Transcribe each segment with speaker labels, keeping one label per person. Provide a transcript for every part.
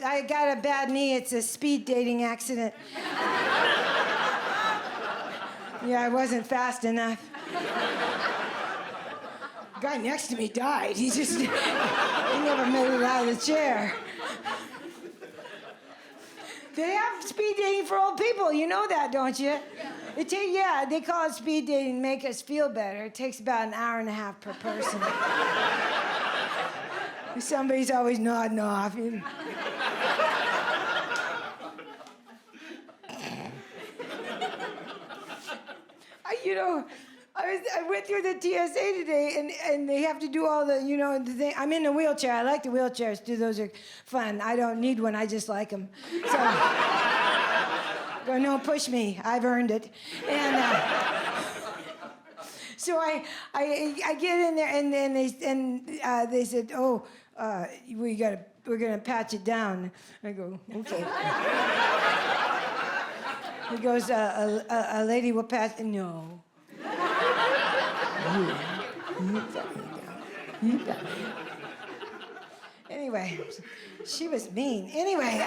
Speaker 1: I got a bad knee. It's a speed dating accident. Yeah, I wasn't fast enough. The guy next to me died. He never made it out of the chair. They have speed dating for old people. You know that, don't you? Yeah. They call it speed dating, make us feel better. It takes about an hour and a half per person. Somebody's always nodding off. I went through the TSA today, and they have to do all the, the thing. I'm in a wheelchair. I like the wheelchairs, too. Those are fun. I don't need one. I just like them. So, no, push me. I've earned it. And so I get in there, and then they said, "Oh, we're gonna patch it down." I go, "Okay." He goes, "A lady will patch." No. Anyway, she was mean. Anyway,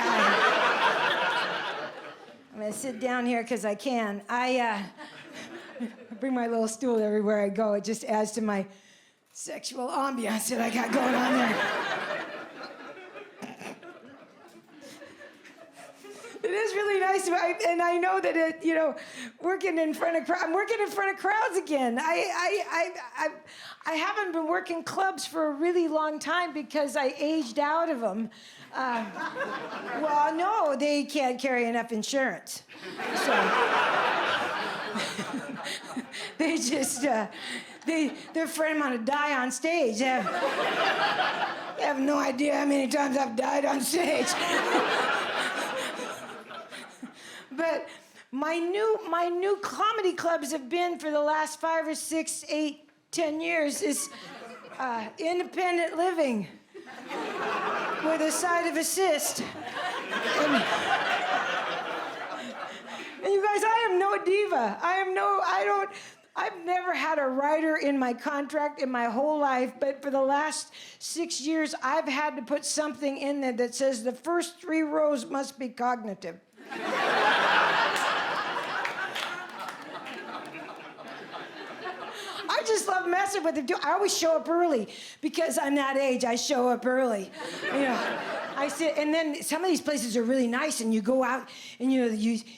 Speaker 1: I'm gonna sit down here because I can. I bring my little stool everywhere I go. It just adds to my sexual ambiance that I got going on there. It is really nice, and I know that working in front of I'm working in front of crowds again. I haven't been working clubs for a really long time because I aged out of them. Well, no, they can't carry enough insurance, so they just they're afraid I'm gonna die on stage. They have no idea how many times I've died on stage. But my new comedy clubs have been for the last 5 or 6, 8, 10 years is independent living with a side of assist. And you guys, I am no diva. I've never had a writer in my contract in my whole life, but for the last 6 years, I've had to put something in there that says the first 3 rows must be cognitive. I just love messing with them too. I always show up early because I'm that age. I show up early. I sit, and then some of these places are really nice, and you go out, and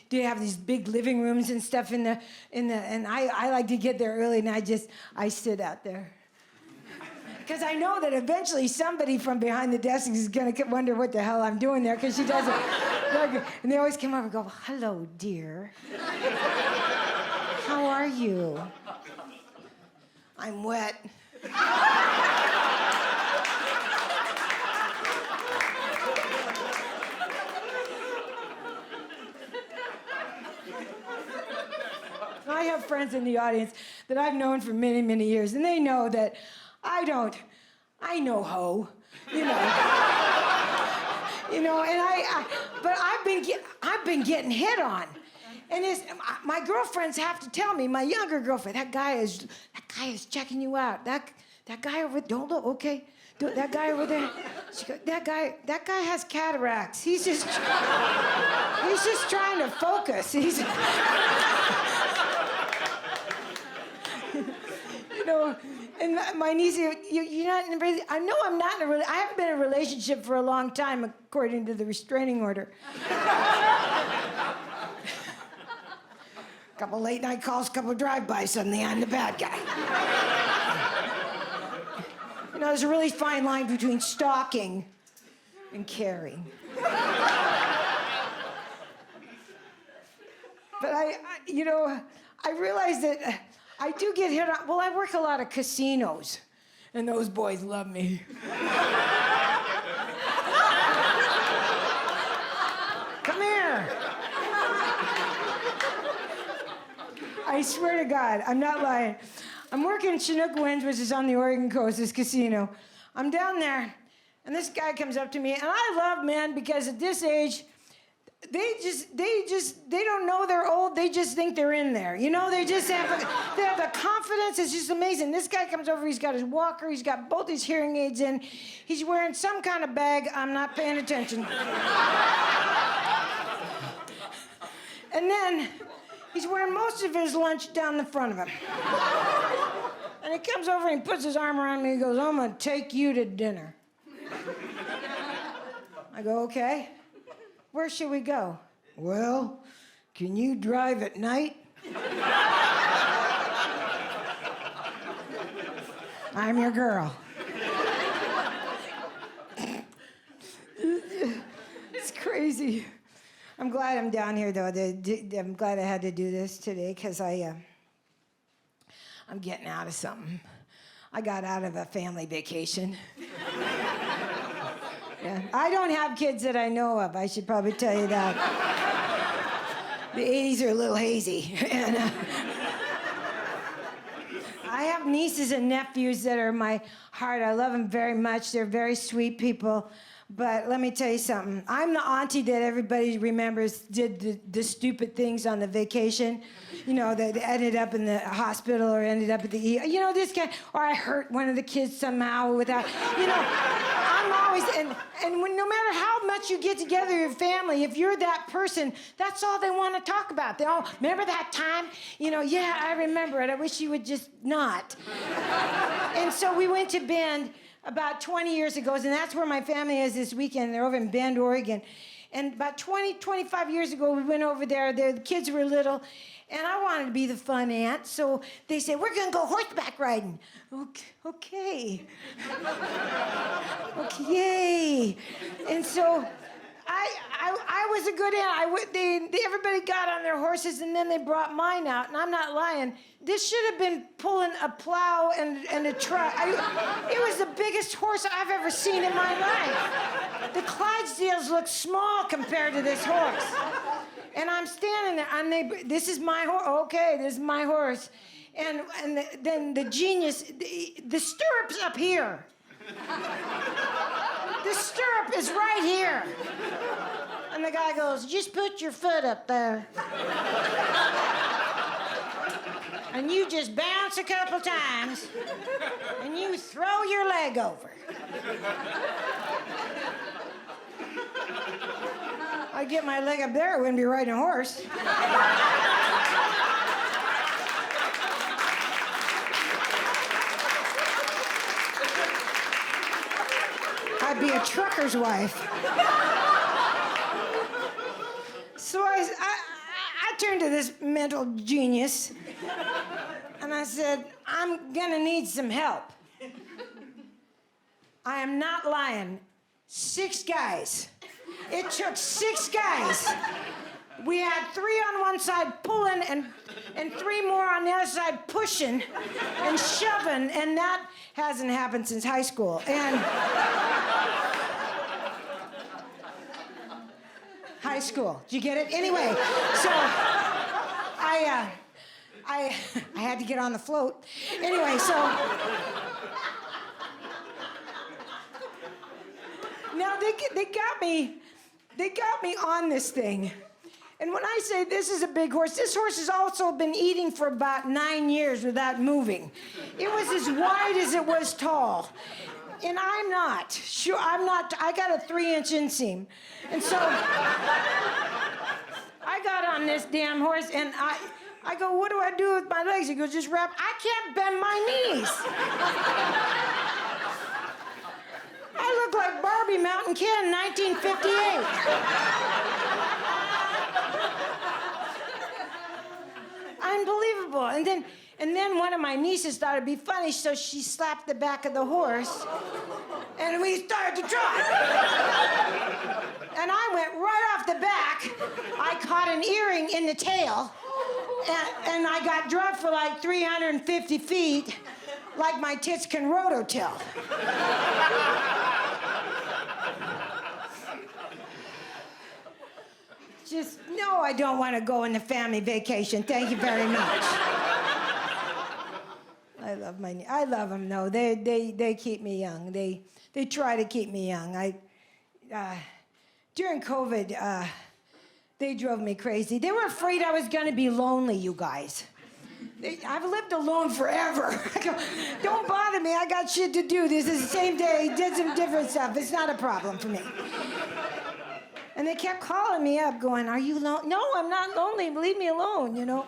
Speaker 1: they have these big living rooms and stuff and I like to get there early, and I sit out there. Because I know that eventually somebody from behind the desk is going to wonder what the hell I'm doing there, because she doesn't. And they always come over and go, "Hello, dear. How are you?" "I'm wet." I have friends in the audience that I've known for many, many years, and they know that I know hoe, but I've been getting hit on, and my girlfriends have to tell me. My younger girlfriend, that guy is checking you out. That guy over, don't look, okay? That guy over there, she goes, that guy has cataracts. He's just trying to focus. And my niece, you're not in a relationship. I know I'm not in a relationship. I haven't been in a relationship for a long time, according to the restraining order. Couple late night calls, couple drive-bys, suddenly I'm the bad guy. There's a really fine line between stalking and caring. But I realize that I do get hit on. Well, I work a lot of casinos, and those boys love me. Come here. I swear to God, I'm not lying. I'm working in Chinook Winds, which is on the Oregon coast, this casino. I'm down there, and this guy comes up to me, and I love men because at this age, they don't know they're old. They just think they're in there. You know, they have the confidence. It's just amazing. This guy comes over. He's got his walker. He's got both his hearing aids in. He's wearing some kind of bag. I'm not paying attention. And then he's wearing most of his lunch down the front of him. And he comes over and he puts his arm around me and he goes, I'm going to take you to dinner. I go, okay. Where should we go? Well, can you drive at night? I'm your girl. It's crazy. I'm glad I'm down here, though. I'm glad I had to do this today because I'm getting out of something. I got out of a family vacation. Yeah. I don't have kids that I know of. I should probably tell you that. The 80s are a little hazy. And, I have nieces and nephews that are my heart. I love them very much. They're very sweet people. But let me tell you something. I'm the auntie that everybody remembers did the stupid things on the vacation. You know, that ended up in the hospital or ended up at the ER. You know, this guy, or I hurt one of the kids somehow without, you know. I'm always, and when, no matter how much you get together with your family, if you're that person, that's all they want to talk about. They all, remember that time? You know, yeah, I remember it. I wish you would just not. And so we went to Bend about 20 years ago, and that's where my family is this weekend. They're over in Bend, Oregon. And about 25 years ago, we went over there. The kids were little, and I wanted to be the fun aunt. So they said, we're going to go horseback riding. Okay. Okay, yay. And so I was a good aunt. Everybody got on their horses, and then they brought mine out, and I'm not lying. This should have been pulling a plow and a truck. It was the biggest horse I've ever seen in my life. The Clydesdales look small compared to this horse. And I'm standing there, this is my horse. Okay, this is my horse. And then the genius, the stirrup's up here. The stirrup is right here. And the guy goes, just put your foot up there. And you just bounce a couple times, and you throw your leg over. I'd get my leg up there, I wouldn't be riding a horse. I'd be a trucker's wife. So I turned to this mental genius, and I said, I'm gonna need some help. I am not lying. 6 guys. It took 6 guys. We had 3 on one side pulling and 3 more on the other side pushing and shoving, and that hasn't happened since high school. And high school, did you get it? Anyway, so I had to get on the float. Anyway, so now they got me on this thing. And when I say this is a big horse, this horse has also been eating for about 9 years without moving. It was as wide as it was tall. And I'm not. Sure, I'm not. I got a 3-inch inseam. And so I got on this damn horse, and I go, what do I do with my legs? He goes, just wrap. I can't bend my knees. I look like Barbie Mountain Ken, 1958. Unbelievable. And then one of my nieces thought it'd be funny, so she slapped the back of the horse, and we started to trot. And I went right off the back. I caught an earring in the tail, and I got drugged for like 350 feet, like my tits can rototill. Just, no, I don't want to go on the family vacation. Thank you very much. I love them, though. They keep me young. They try to keep me young. During COVID, They drove me crazy. They were afraid I was going to be lonely, you guys. I've lived alone forever. I go, don't bother me. I got shit to do. This is the same day. Did some different stuff. It's not a problem for me. And they kept calling me up going, are you lonely? No, I'm not lonely. Leave me alone, you know.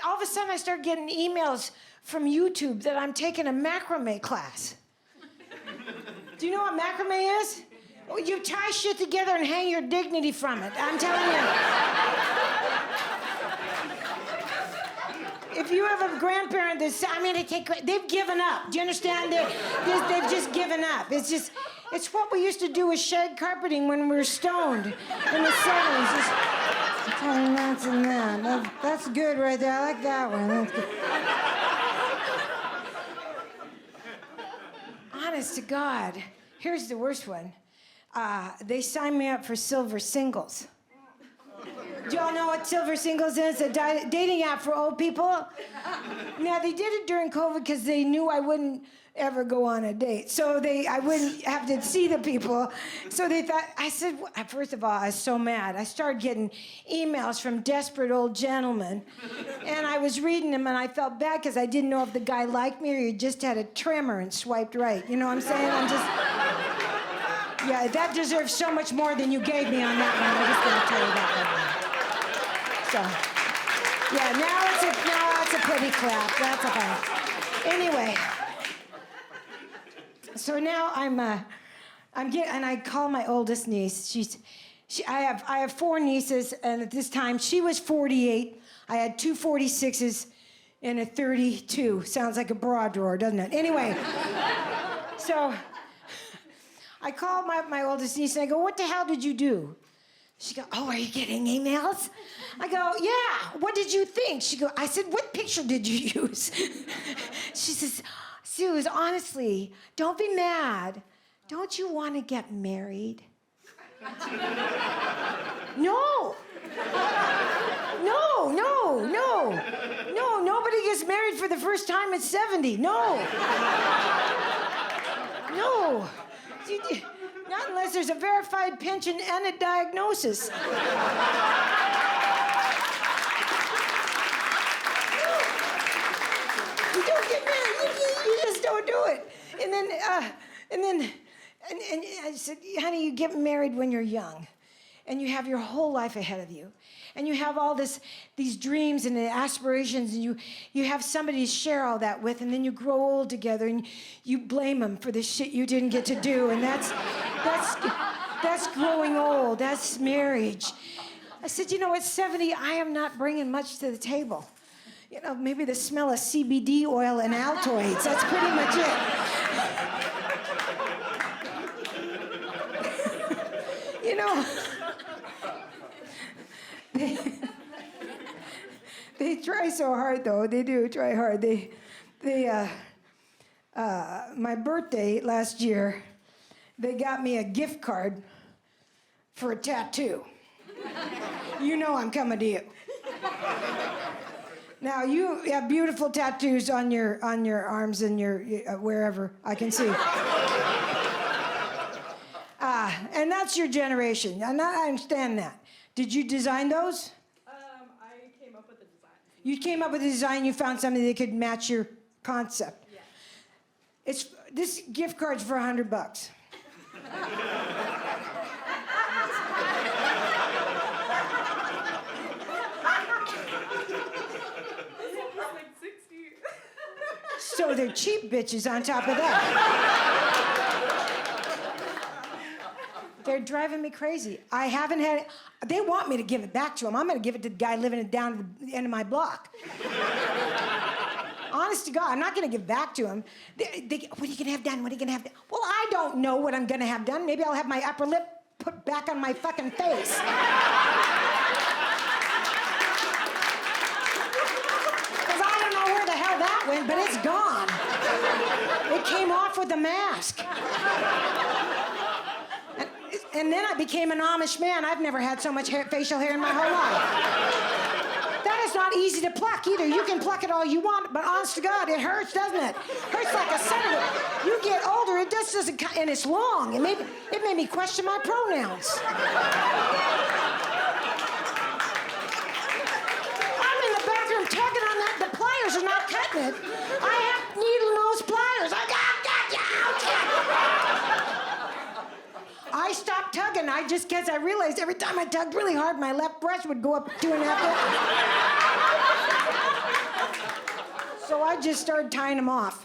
Speaker 1: All of a sudden, I start getting emails from YouTube that I'm taking a macrame class. Do you know what macrame is? You tie shit together and hang your dignity from it. I'm telling you. If you have a grandparent that's, they've given up. Do you understand? They've just given up. It's what we used to do with shag carpeting when we were stoned in the 70s. That's and that. That's good right there. I like that one. That's good. Honest to God, here's the worst one. They signed me up for Silver Singles. Do y'all know what Silver Singles is? A dating app for old people? Now, they did it during COVID because they knew I wouldn't ever go on a date. So I wouldn't have to see the people. So they thought, I said, first of all, I was so mad. I started getting emails from desperate old gentlemen. And I was reading them, and I felt bad because I didn't know if the guy liked me or he just had a trimmer and swiped right. You know what I'm saying? Yeah, that deserves so much more than you gave me on that one. I'm just going to tell you that one. So, yeah, now it's a pretty clap. That's a fun. Anyway, so now and I call my oldest niece. I have 4 nieces, and at this time she was 48. I had 2 46s and a 32. Sounds like a bra drawer, doesn't it? Anyway, so I called my oldest niece and I go, what the hell did you do? She go, oh, are you getting emails? I go, yeah, what did you think? I said, what picture did you use? She says, Suze, honestly, don't be mad. Don't you want to get married? No, nobody gets married for the first time at 70, no. Not unless there's a verified pension and a diagnosis. You don't get married. You just don't do it. And I said, honey, you get married when you're young, and you have your whole life ahead of you, and you have all these dreams and aspirations, and you have somebody to share all that with, and then you grow old together, and you blame them for the shit you didn't get to do, and that's growing old. That's marriage. I said, at 70, I am not bringing much to the table. Maybe the smell of CBD oil and Altoids. That's pretty much it. They try so hard, though. They do try hard. My birthday last year, they got me a gift card for a tattoo. You know I'm coming to you. Now, you have beautiful tattoos on your arms and your wherever I can see. And that's your generation. And I understand that. Did you design those?
Speaker 2: I came up with the design.
Speaker 1: You came up with a design. You found something that could match your concept. Yeah. This gift card's for $100.
Speaker 2: This one was like 60.
Speaker 1: So they're cheap bitches on top of that. They're driving me crazy. I haven't had it. They want me to give it back to them. I'm going to give it to the guy living down at the end of my block. Honest to God, I'm not going to give back to him. What are you going to have done? What are you going to have done? Well, I don't know what I'm going to have done. Maybe I'll have my upper lip put back on my fucking face. Because I don't know where the hell that went, but it's gone. It came off with the mask. And then I became an Amish man. I've never had so much facial hair in my whole life. That is not easy to pluck either. You can pluck it all you want, but honest to God, it hurts, doesn't it? Hurts like a senator. You get older, it just doesn't, and it's long. It made me question my pronouns. I'm in the bathroom tugging on that. The pliers are not cutting it. I have needle nose pliers. I got you. I stopped tugging. Just because I realized every time I tugged really hard, my left breast would go up 2.5 inches. So I just started tying them off.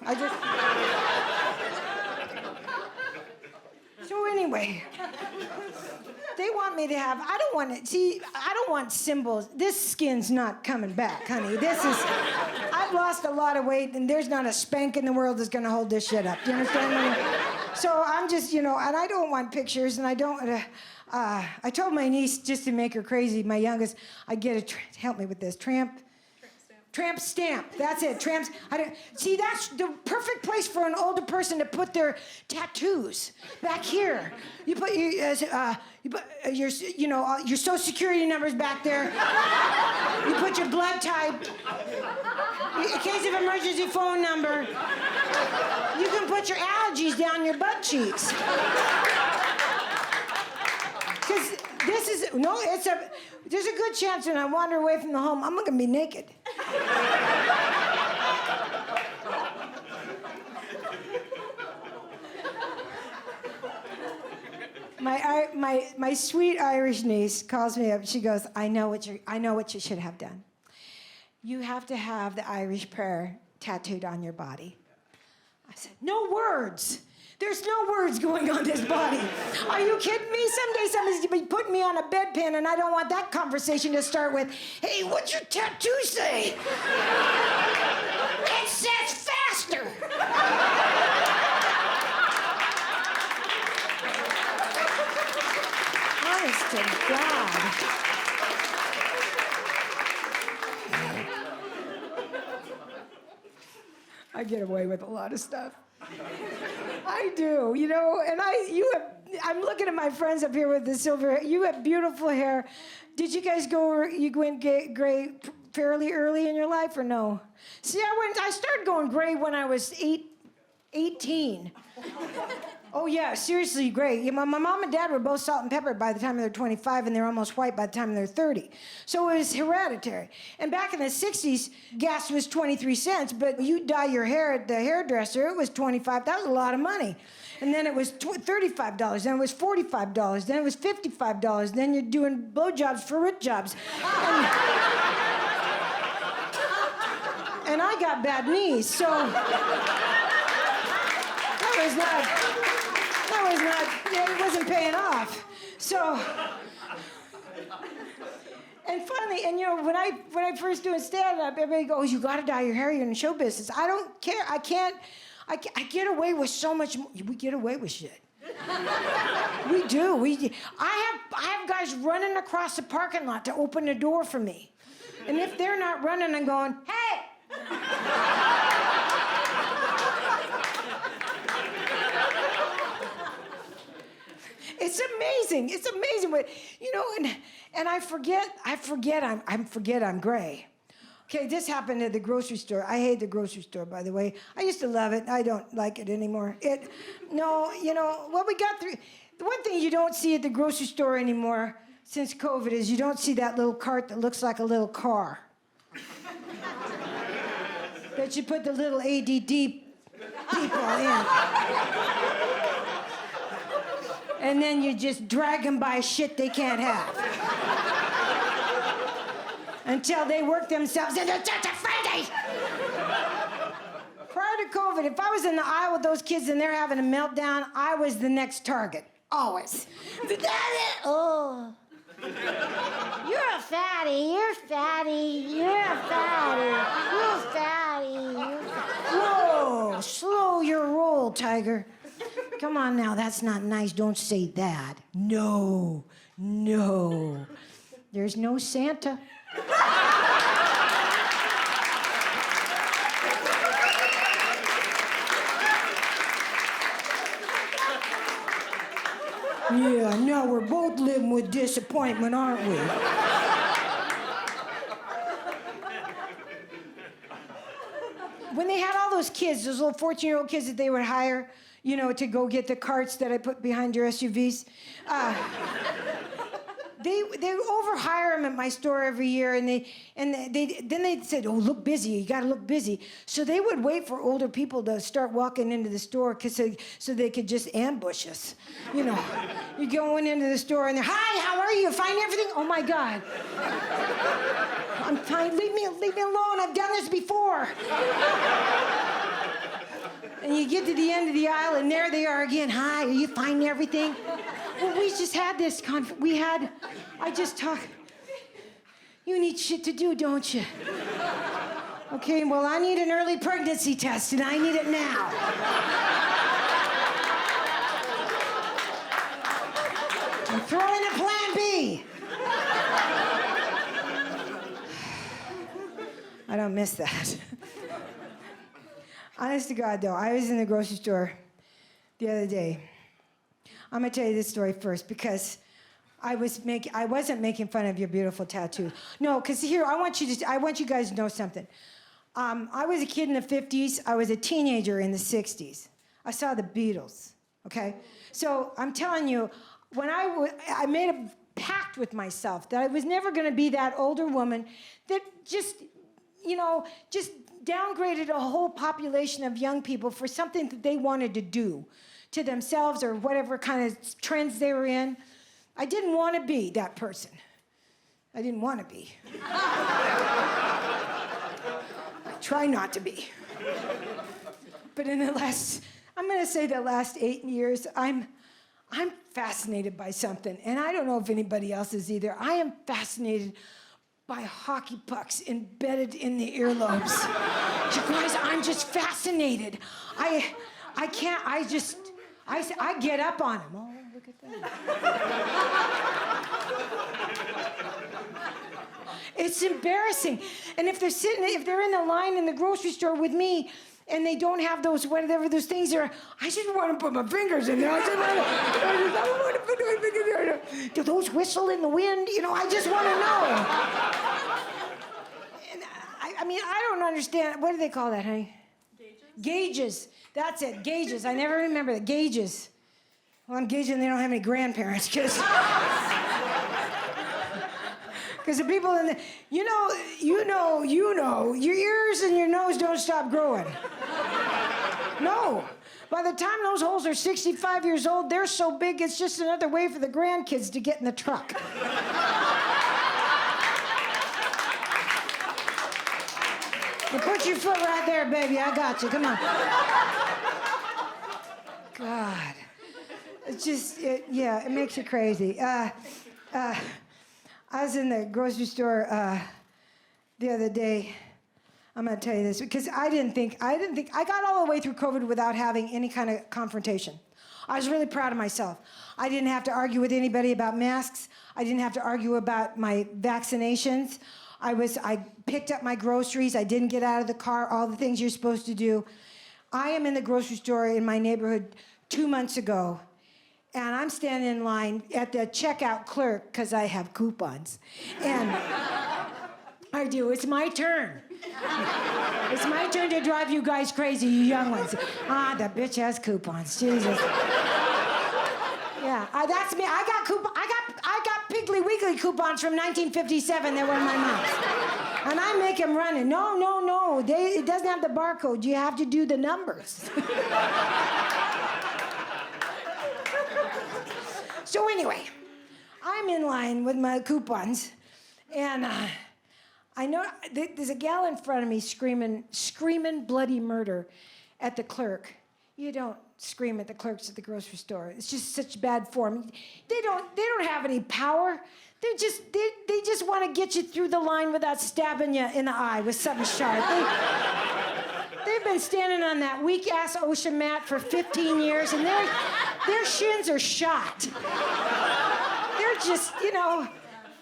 Speaker 1: So anyway, they want me to have, I don't want symbols. This skin's not coming back, honey. I've lost a lot of weight, and there's not a spank in the world that's gonna hold this shit up. Do you understand me? So I'm just, and I don't want pictures, and I don't, I told my niece, just to make her crazy, my youngest, I'd get help me with this, tramp stamp. That's it. See, that's the perfect place for an older person to put their tattoos. Back here, you put your social security numbers back there. You put your blood type. In case of emergency, phone number. You can put your allergies down your butt cheeks. Because there's a good chance when I wander away from the home, I'm gonna be naked. My sweet Irish niece calls me up. She goes, I know what you should have done. You have to have the Irish prayer tattooed on your body. I said, no words. There's no words going on this body. Are you kidding me? Someday somebody's gonna be putting me on a bedpan, and I don't want that conversation to start with, hey, what's your tattoo say? It says faster. Honest to God. I get away with a lot of stuff. I do, and I'm looking at my friends up here with the silver hair. You have beautiful hair. Did you guys went gray fairly early in your life or no? See, I started going gray when I was 18. Oh yeah, seriously gray. My mom and dad were both salt and pepper by the time they're 25, and they're almost white by the time they're 30. So it was hereditary. And back in the 60s, gas was 23 cents, but you dye your hair at the hairdresser, it was 25. That was a lot of money. And then it was $35, then it was $45, then it was $55, then you're doing blowjobs for rich jobs. And I got bad knees, so it wasn't paying off. So, and finally, when I first doing stand-up, everybody goes, you gotta dye your hair, you're in the show business. I don't care, I get away with so much more. We get away with shit. We do. I have guys running across the parking lot to open the door for me. And if they're not running, I'm going, hey! It's amazing what, and I forget I'm gray. Okay, this happened at the grocery store. I hate the grocery store, by the way. I used to love it. I don't like it anymore. What we got through, the one thing you don't see at the grocery store anymore since COVID is you don't see that little cart that looks like a little car. That you put the little ADD people in. And then you just drag them by shit they can't have. Until they work themselves into such a frenzy. Prior to COVID, if I was in the aisle with those kids and they're having a meltdown, I was the next target. Always. Oh. You're a fatty. Whoa, slow your roll, Tiger. Come on now, that's not nice. Don't say that. No. There's no Santa. Yeah, now we're both living with disappointment, aren't we? when they had all those kids, those little 14-year-old kids that they would hire, to go get the carts that I put behind your SUVs. They overhire them at my store every year, and then they said, "Oh, look busy. You got to look busy." So they would wait for older people to start walking into the store so they could just ambush us. You're going into the store and they're, "Hi, how are you? Find everything?" "Oh my God, I'm fine. Leave me alone. I've done this before." And you get to the end of the aisle, and there they are again. "Hi, are you finding everything?" "Well, we just had this I just talked. You need shit to do, don't you?" "Okay, well, I need an early pregnancy test, and I need it now." I'm throwing a plan B. I don't miss that. Honest to God, though, I was in the grocery store the other day. I'm gonna tell you this story first because I wasn't making fun of your beautiful tattoo. No, because here I want you guys to know something. I was a kid in the 50s. I was a teenager in the 60s. I saw the Beatles. Okay, so I'm telling you, when I made a pact with myself that I was never gonna be that older woman that just downgraded a whole population of young people for something that they wanted to do to themselves or whatever kind of trends they were in. I didn't want to be that person. I didn't want to be. I try not to be. But in the last 8 years, I'm fascinated by something, and I don't know if anybody else is either. I am fascinated by hockey pucks embedded in the earlobes. You guys, I'm just fascinated. I get up on them. Oh, look at that. It's embarrassing. And if they're in the line in the grocery store with me and they don't have whatever those things are, I just want to put my fingers in there. I want to put my fingers there. Do those whistle in the wind? I just want to know. And I don't understand. What do they call that, honey? Gauges. That's it, gauges. I never remember the gauges. Well, I'm gauging they don't have any grandparents, because the people in the, your ears and your nose don't stop growing. No. By the time those holes are 65 years old, they're so big, it's just another way for the grandkids to get in the truck. You put your foot right there, baby. I got you. Come on. God. It's just, it makes you crazy. I was in the grocery store the other day. I'm going to tell you this because I got all the way through COVID without having any kind of confrontation. I was really proud of myself. I didn't have to argue with anybody about masks. I didn't have to argue about my vaccinations. I picked up my groceries. I didn't get out of the car, all the things you're supposed to do. I am in the grocery store in my neighborhood 2 months ago, and I'm standing in line at the checkout clerk because I have coupons. And I do. It's my turn. It's my turn to drive you guys crazy, you young ones. That bitch has coupons. Jesus. Yeah, that's me. I got Piggly Wiggly coupons from 1957 that were in my mouth. And I make them running. No. It doesn't have the barcode. You have to do the numbers. So anyway, I'm in line with my coupons, and I know there's a gal in front of me screaming bloody murder at the clerk. You don't scream at the clerks at the grocery store. It's just such bad form. They don't have any power. They just want to get you through the line without stabbing you in the eye with something sharp. They've been standing on that weak-ass ocean mat for 15 years, and their shins are shot. They're just,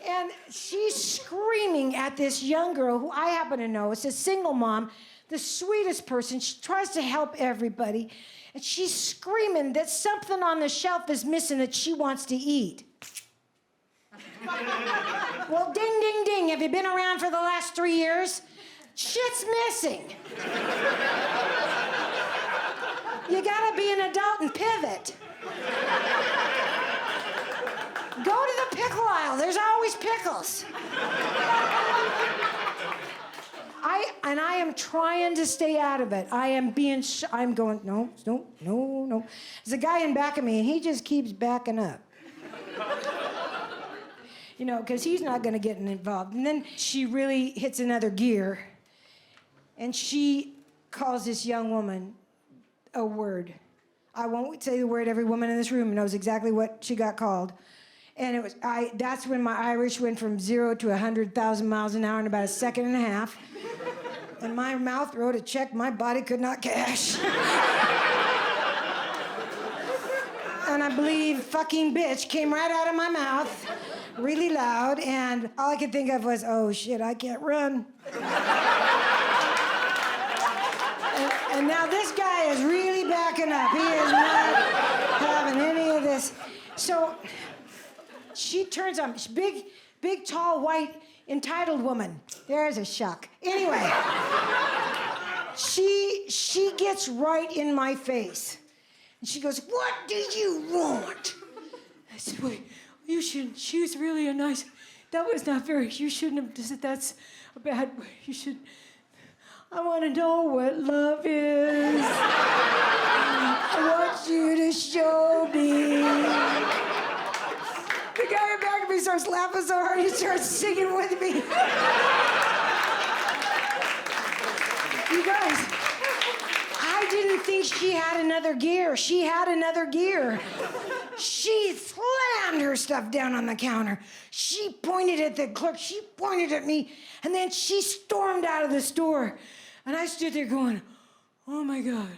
Speaker 1: and she's screaming at this young girl who I happen to know. It's a single mom, the sweetest person. She tries to help everybody, and she's screaming that something on the shelf is missing that she wants to eat. Well, ding, ding, ding. Have you been around for the last 3 years? Shit's missing. You gotta be an adult and pivot. Go to the pickle aisle. There's always pickles. I am trying to stay out of it. I am being, I'm going, no. There's a guy in back of me, and he just keeps backing up. You know, because he's not going to get involved. And then she really hits another gear, and she calls this young woman a word. I won't say the word. Every woman in this room knows exactly what she got called. And it was, that's when my Irish went from 0 to 100,000 miles an hour in about a second and a half. And my mouth wrote a check my body could not cash. And I believe fucking bitch came right out of my mouth, really loud, and all I could think of was, oh shit, I can't run. And now this guy is really backing up. He is not having any of this. So she turns on me. She's big, tall, white, entitled woman. There's a shock. Anyway, she gets right in my face. And she goes, what do you want? I said, wait, you shouldn't. She was really a nice, that was not very, you shouldn't have said that's a bad, you should, I want to know what love is. I want you to show me. The guy in back of me starts laughing so hard, he starts singing with me. You guys, I didn't think she had another gear. She had another gear. She slammed her stuff down on the counter. She pointed at the clerk. She pointed at me. And then she stormed out of the store. And I stood there going, oh my God,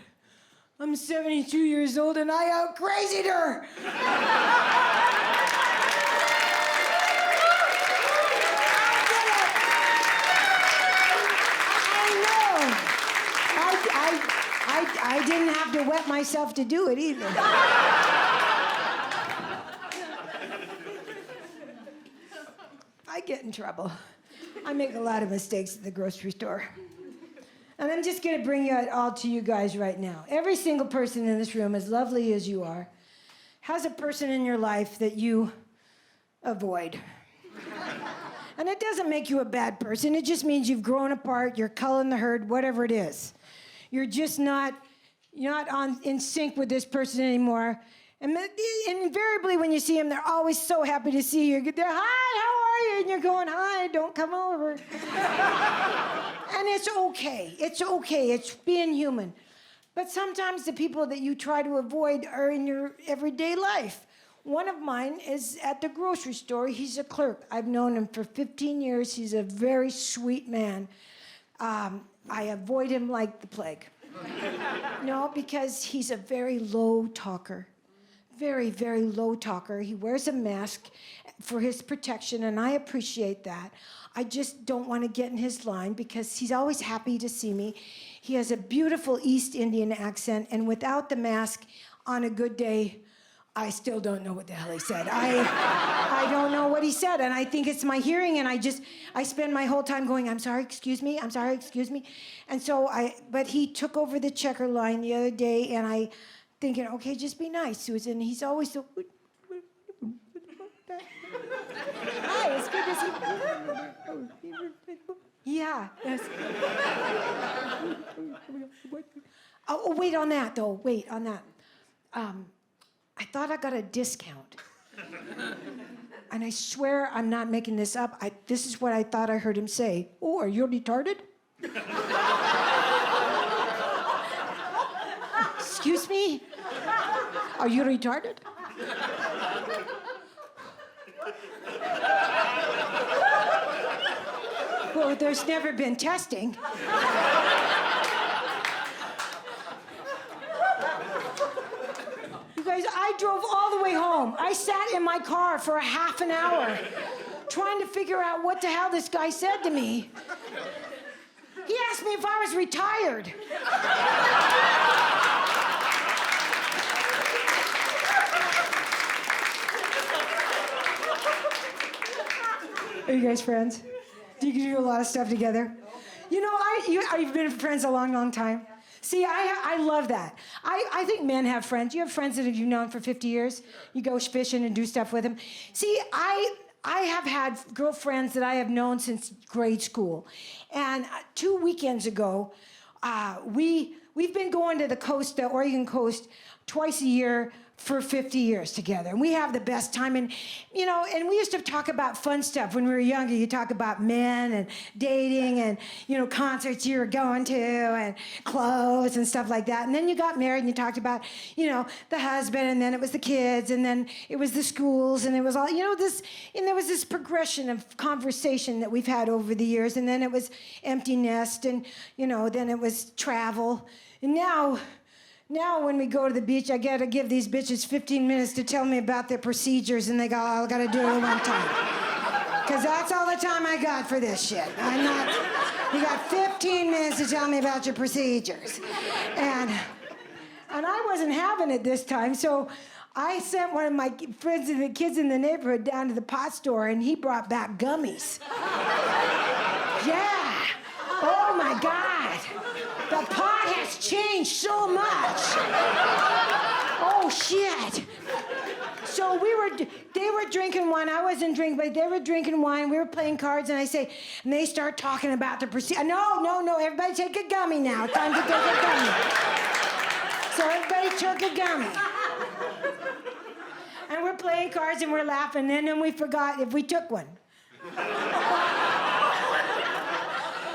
Speaker 1: I'm 72 years old and I out-crazied her. I didn't have to wet myself to do it either. I get in trouble. I make a lot of mistakes at the grocery store. And I'm just going to bring it all to you guys right now. Every single person in this room, as lovely as you are, has a person in your life that you avoid. And it doesn't make you a bad person. It just means you've grown apart, you're culling the herd, whatever it is. You're just not in sync with this person anymore. And invariably when you see them, they're always so happy to see you. They're, hi, how are you? And you're going, hi, don't come over. And it's okay. It's okay. It's being human. But sometimes the people that you try to avoid are in your everyday life. One of mine is at the grocery store. He's a clerk. I've known him for 15 years. He's a very sweet man. I avoid him like the plague. No, because he's a very low talker. Very, very low talker. He wears a mask for his protection, and I appreciate that. I just don't want to get in his line because he's always happy to see me. He has a beautiful East Indian accent, and without the mask, on a good day, I still don't know what the hell he said. I don't know what he said, and I think it's my hearing, and I spend my whole time going, I'm sorry, excuse me. And so but he took over the checker line the other day, and I thinking, okay, just be nice, Susan. He's always so, hi, it's good to see you. Yeah, yes. Oh, wait on that, though, I thought I got a discount. And I swear I'm not making this up. This is what I thought I heard him say. Oh, are you retarded? Excuse me? Are you retarded? Well, there's never been testing. You guys, I drove all the way home. I sat in my car for a half an hour trying to figure out what the hell this guy said to me. He asked me if I was retired. Are you guys friends? Do you do a lot of stuff together? You know, you've been friends a long, long time. See, I love that. I think men have friends. You have friends that you've known for 50 years. You go fishing and do stuff with them. See, I have had girlfriends that I have known since grade school. And 2 weekends ago, we've been going to the coast, the Oregon coast, twice a year for 50 years together. And we have the best time. And, you know, and we used to talk about fun stuff when we were younger. You talk about men and dating and, you know, concerts you were going to and clothes and stuff like that. And then you got married and you talked about, you know, the husband, and then it was the kids, and then it was the schools, and it was all, you know, this, and there was this progression of conversation that we've had over the years. And then it was empty nest, and, you know, then it was travel. And now when we go to the beach, I gotta give these bitches 15 minutes to tell me about their procedures, and they go, I gotta do it one time. Because that's all the time I got for this shit. You got 15 minutes to tell me about your procedures. And I wasn't having it this time, so I sent one of my friends and the kids in the neighborhood down to the pot store, and he brought back gummies. Yeah. Oh my God. The pot has changed so much. Oh, shit. So they were drinking wine. I wasn't drinking, but they were drinking wine. We were playing cards, and they start talking about the procedure. No, everybody take a gummy now. Time to take a gummy. So everybody took a gummy. And we're playing cards, and we're laughing, and then we forgot if we took one.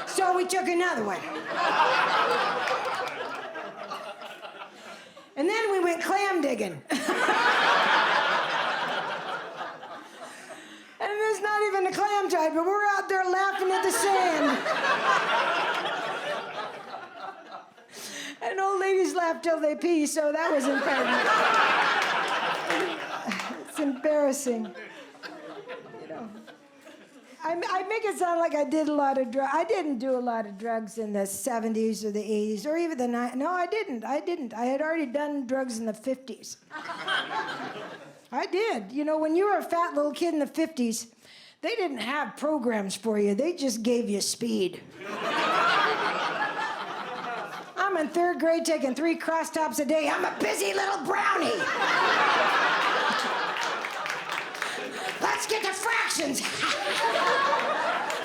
Speaker 1: So we took another one. And then we went clam digging. And it's not even the clam tide, but we're out there laughing at the sand. And old ladies laugh till they pee, so that was embarrassing. It's embarrassing. You know. I make it sound like I did a lot of drugs. I didn't do a lot of drugs in the 70s or the 80s or even the 90s. No, I didn't. I had already done drugs in the 50s. I did. You know, when you were a fat little kid in the 50s, they didn't have programs for you. They just gave you speed. I'm in 3rd grade taking 3 crosstops a day. I'm a busy little brownie. Let's get to fractions.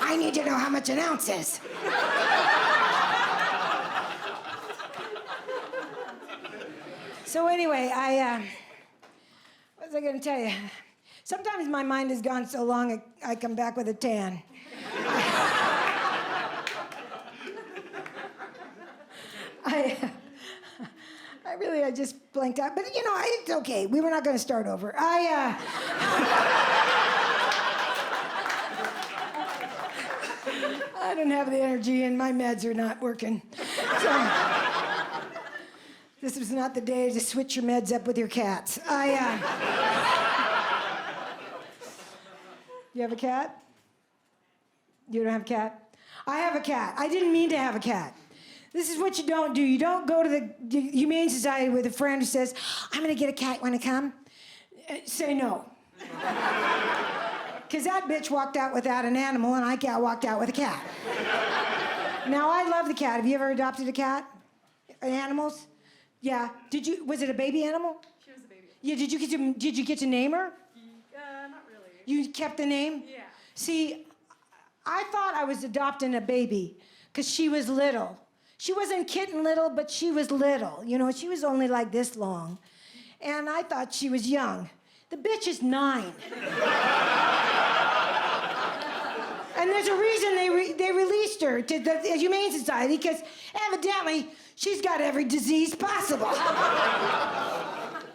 Speaker 1: I need to know how much an ounce is. So anyway, what was I going to tell you? Sometimes my mind has gone so long, I come back with a tan. I just blanked out. But, you know, it's okay. We were not going to start over. I don't have the energy, and my meds are not working. So, this was not the day to switch your meds up with your cats. You have a cat? You don't have a cat? I have a cat. I didn't mean to have a cat. This is what you don't do. You don't go to the Humane Society with a friend who says, I'm going to get a cat. Want to come? Say no. Because that bitch walked out without an animal, and I walked out with a cat. Now, I love the cat. Have you ever adopted a cat? Animals? Yeah. Was it a baby animal?
Speaker 2: She was a baby.
Speaker 1: Yeah, did you get to name her?
Speaker 2: Not really.
Speaker 1: You kept the name?
Speaker 2: Yeah.
Speaker 1: See, I thought I was adopting a baby because she was little. She wasn't kitten little, but she was little. You know, she was only like this long. And I thought she was young. The bitch is 9. And there's a reason they released her to the Humane Society, because evidently she's got every disease possible.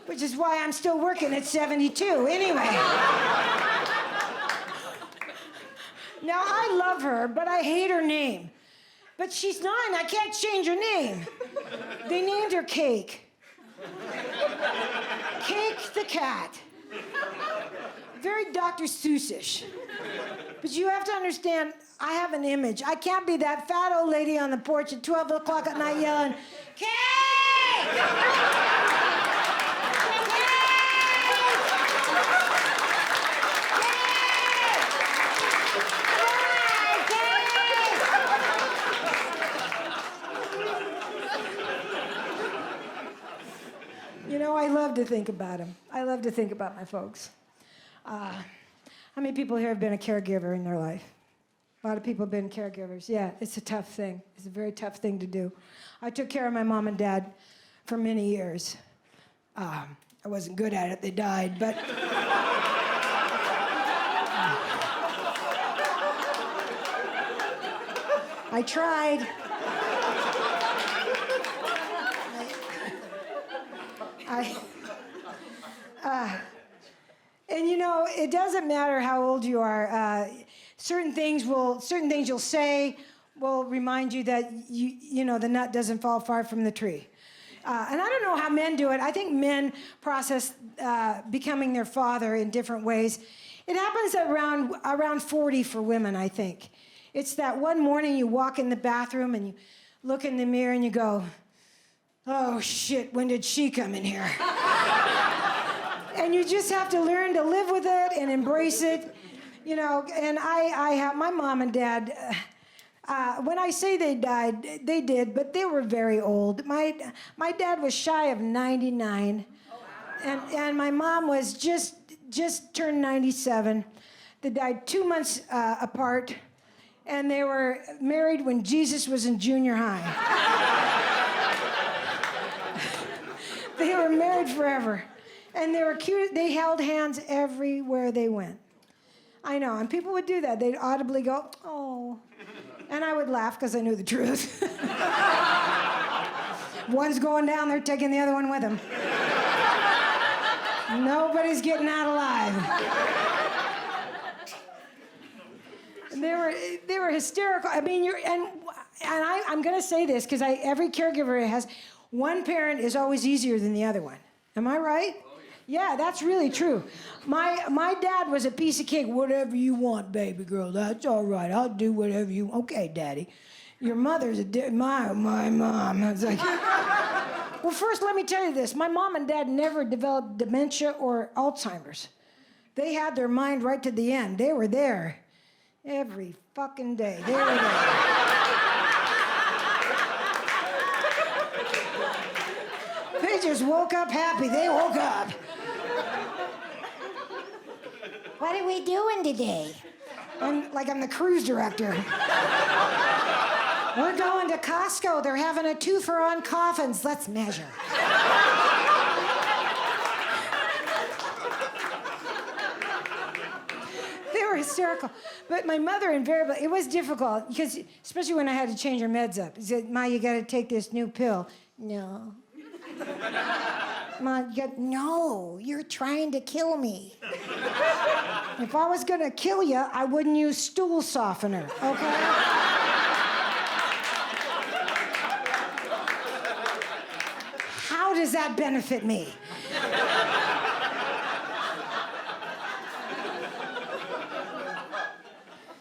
Speaker 1: Which is why I'm still working at 72. Anyway. Now, I love her, but I hate her name. But she's 9. I can't change her name. They named her Cake. Cake the cat. Very Dr. Seussish. But you have to understand, I have an image. I can't be that fat old lady on the porch at 12 o'clock at night yelling, Cake! to think about them. I love to think about my folks. How many people here have been a caregiver in their life? A lot of people have been caregivers. Yeah, it's a tough thing. It's a very tough thing to do. I took care of my mom and dad for many years. I wasn't good at it. They died, but... I tried. And you know, it doesn't matter how old you are. Certain things you'll say will remind you that you know the nut doesn't fall far from the tree. And I don't know how men do it. I think men process becoming their father in different ways. It happens around 40 for women, I think. It's that one morning you walk in the bathroom and you look in the mirror and you go, oh shit, when did she come in here? And you just have to learn to live with it and embrace it. You know, and I have my mom and dad, when I say they died, they did, but they were very old. My dad was shy of 99, and my mom was just turned 97. They died 2 months apart, and they were married when Jesus was in junior high. They were married forever, and they were cute. They held hands everywhere they went. I know, and people would do that. They'd audibly go, oh. And I would laugh because I knew the truth. One's going down, they're taking the other one with them. Nobody's getting out alive. And they were hysterical. I mean, I'm going to say this because every caregiver has, one parent is always easier than the other one. Am I right? Yeah, that's really true. My dad was a piece of cake. Whatever you want, baby girl. That's all right. I'll do whatever you want. Okay, Daddy. Your mother's my mom. I was like, well, first let me tell you this. My mom and dad never developed dementia or Alzheimer's. They had their mind right to the end. They were there every fucking day. They were there. They just woke up happy. They woke up. What are we doing today? I'm the cruise director. We're going to Costco. They're having a twofer on coffins. Let's measure. They were hysterical. But my mother invariably, it was difficult because, especially when I had to change her meds up. She said, Ma, you got to take this new pill. No. Ma, no, you're trying to kill me. If I was going to kill you, I wouldn't use stool softener, okay? How does that benefit me?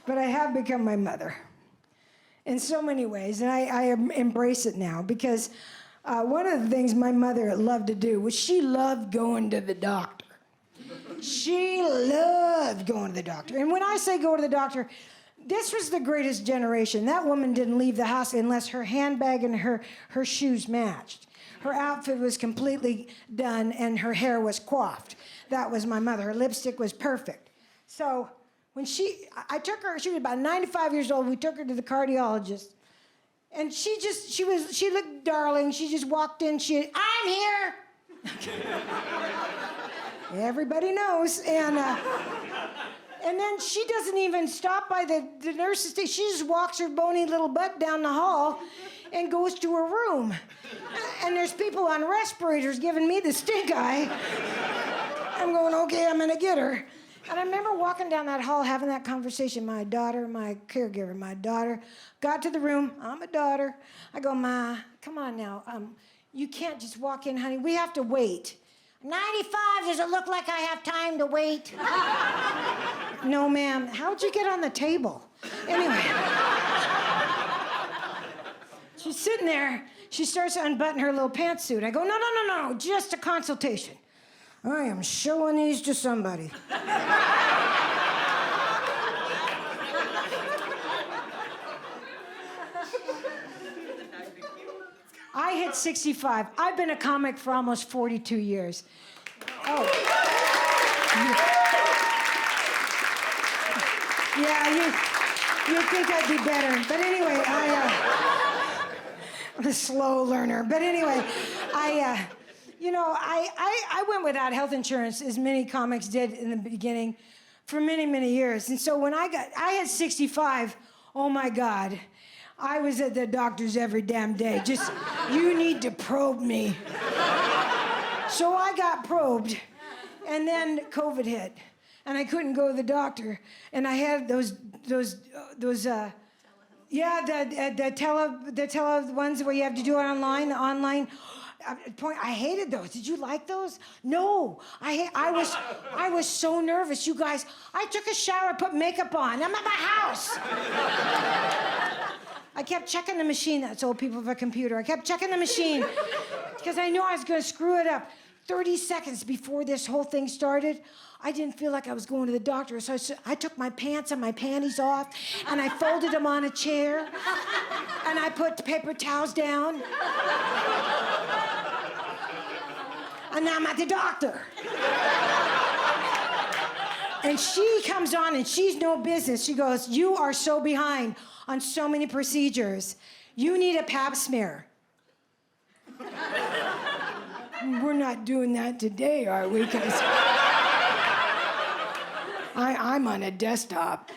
Speaker 1: But I have become my mother in so many ways, and I embrace it now because one of the things my mother loved to do was she loved going to the doctor. She loved going to the doctor. And when I say go to the doctor, this was the greatest generation. That woman didn't leave the house unless her handbag and her shoes matched. Her outfit was completely done and her hair was coiffed. That was my mother. Her lipstick was perfect. So when I took her, she was about 95 years old. We took her to the cardiologist. And she looked darling. She just walked in. I'm here. Everybody knows. And then she doesn't even stop by the nurse's station. She just walks her bony little butt down the hall and goes to her room. And there's people on respirators giving me the stink eye. I'm going, okay, I'm going to get her. And I remember walking down that hall having that conversation. My daughter, my caregiver, my daughter got to the room. I'm a daughter. I go, Ma, come on now. You can't just walk in, honey. We have to wait. 95, does it look like I have time to wait? No, ma'am. How'd you get on the table? Anyway. She's sitting there. She starts to unbutton her little pantsuit. I go, no, just a consultation. I am showing these to somebody. I hit 65. I've been a comic for almost 42 years. Oh. Yeah, you think I'd be better. But anyway, I'm a slow learner. But anyway, I went without health insurance, as many comics did in the beginning, for many, many years. And so when I had 65, oh my God, I was at the doctor's every damn day. Just, you need to probe me. So I got probed, and then COVID hit, and I couldn't go to the doctor, and I had those the tele ones where you have to do it online, the online. I hated those. Did you like those? No, I was so nervous, you guys. I took a shower, put makeup on. I'm at my house. I kept checking the machine. That's old people with a computer. I kept checking the machine because I knew I was going to screw it up. 30 seconds before this whole thing started, I didn't feel like I was going to the doctor, so I took my pants and my panties off, and I folded them on a chair, and I put paper towels down. And now I'm at the doctor. And she comes on, and she's no business. She goes, "You are so behind on so many procedures. You need a pap smear." We're not doing that today, are we? Because I'm on a desktop.